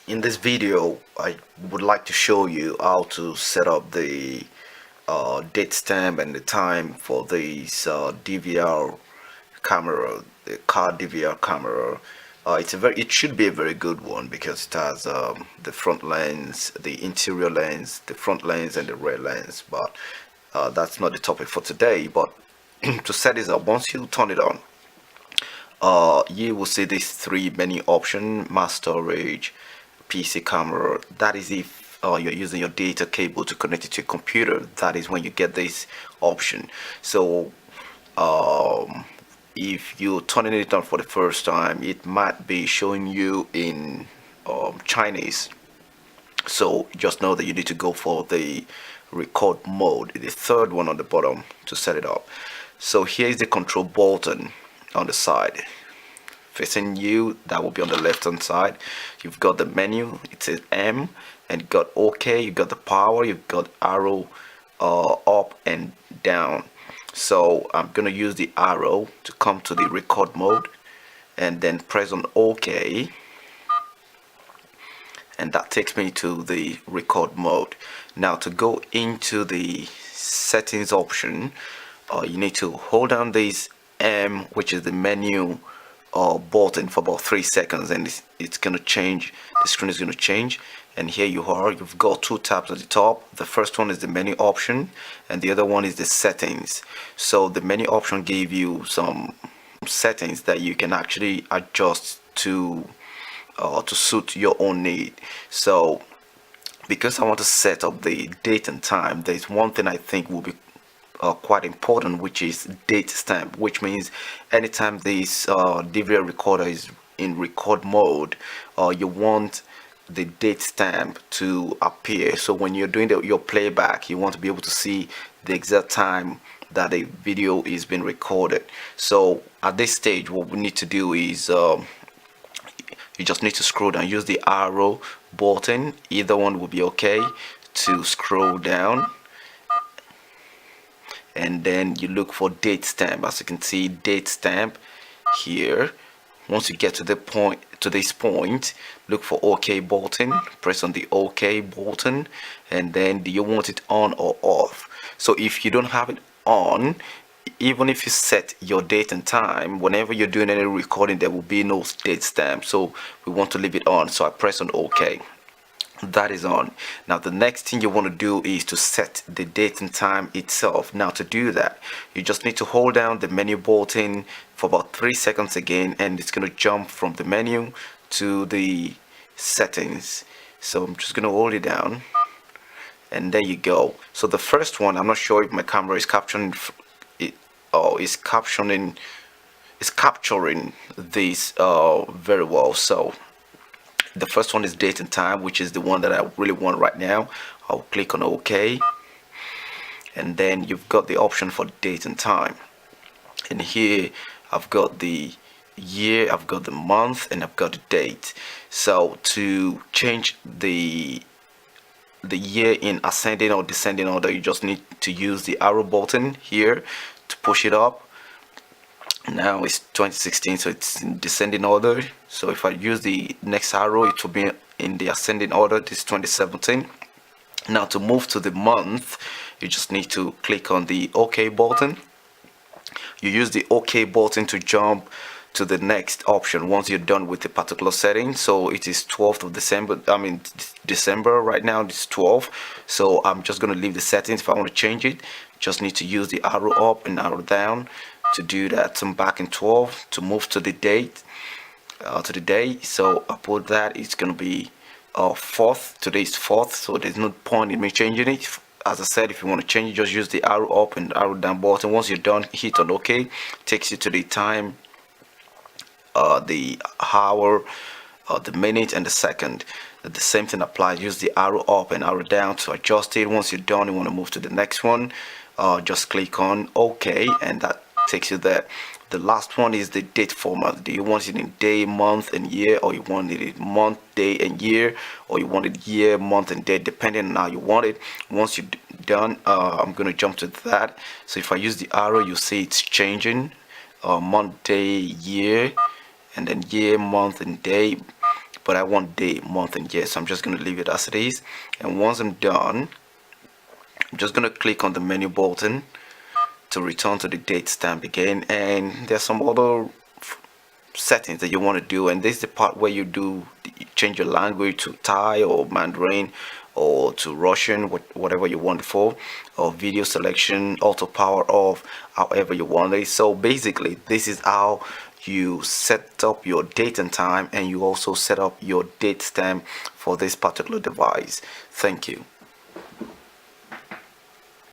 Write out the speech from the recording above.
In this video, I would like to show you how to set up the date stamp and the time for this DVR camera, the car DVR camera. It should be a very good one because it has the front lens, the interior lens, the front lens, and the rear lens. But that's not the topic for today. But to set this up, once you turn it on, you will see these three menu option: mass storage, PC camera. That is if you're using your data cable to connect it to your computer. That is when you get this option. So if you're turning it on for the first time, it might be showing you in Chinese. So just know that you need to go for the record mode, the third one on the bottom, to set it up. So here is the control button on the side facing you. That will be on the left hand side. You've got the menu, it says M, and you got OK, you got the power, you've got arrow up and down. So I'm gonna use the arrow to come to the record mode and then press on OK, and that takes me to the record mode. Now to go into the settings option, you need to hold down this M, which is the menu button, for about 3 seconds, and it's gonna change. The screen is gonna change, and here you are. You've got two tabs at the top. The first one is the menu option, and the other one is the settings. So the menu option gave you some settings that you can actually adjust to suit your own need. So because I want to set up the date and time, there's one thing I think will be quite important, which is date stamp, which means anytime this DVR recorder is in record mode, you want the date stamp to appear. So when you're doing your playback, you want to be able to see the exact time that a video is being recorded. So at this stage, what we need to do is you just need to scroll down, use the arrow button, either one will be okay, to scroll down, and then you look for date stamp. As you can see, date stamp here. Once you get to this point, look for OK button, press on the OK button, and then do you want it on or off? So if you don't have it on, even if you set your date and time, whenever you're doing any recording, there will be no date stamp. So we want to leave it on, so I press on OK. That is on. Now the next thing you want to do is to set the date and time itself. Now to do that, you just need to hold down the menu button for about 3 seconds again, and it's going to jump from the menu to the settings. So I'm just going to hold it down, and there you go. So the first one, I'm not sure if my camera is capturing it, or is capturing this very well. So the first one is date and time, which is the one that I really want right now. I'll click on OK, and then you've got the option for date and time, and here I've got the year, I've got the month, and I've got the date. So to change the year in ascending or descending order, you just need to use the arrow button here to push it up. Now it's 2016, so it's in descending order. So if I use the next arrow, it will be in the ascending order. This is 2017. Now to move to the month, you just need to click on the OK button. You use the OK button to jump to the next option once you're done with the particular setting. So it is 12th of December. I mean December right now. It's 12. So I'm just going to leave the settings. If I want to change it, just need to use the arrow up and arrow down to do that. So I'm back in 12 to move to the date, to the day. So I put that it's going to be 4th. Today is 4th, so there's no point in me changing it. As I said, if you want to change it, just use the arrow up and arrow down button. Once you're done, hit on OK. Takes you to the time, the hour, the minute, and the second. The same thing applies. Use the arrow up and arrow down to adjust it. Once you're done, you want to move to the next one, just click on OK, and that takes you there. The last one is the date format. Do you want it in day, month, and year, or you want it in month, day, and year, or you want it year, month, and day, depending on how you want it. Once you're done, I'm going to jump to that. So if I use the arrow, you see it's changing, month, day, year, and then year, month, and day. but I want day, month, and year, so I'm just going to leave it as it is. And once I'm done, I'm just going to click on the menu button to return to the date stamp again. And there's some other settings that you want to do, and this is the part where you change your language to Thai or Mandarin or to Russian, whatever you want it for, or video selection, auto power off, however you want it. So basically this is how you set up your date and time, and you also set up your date stamp for this particular device. Thank you.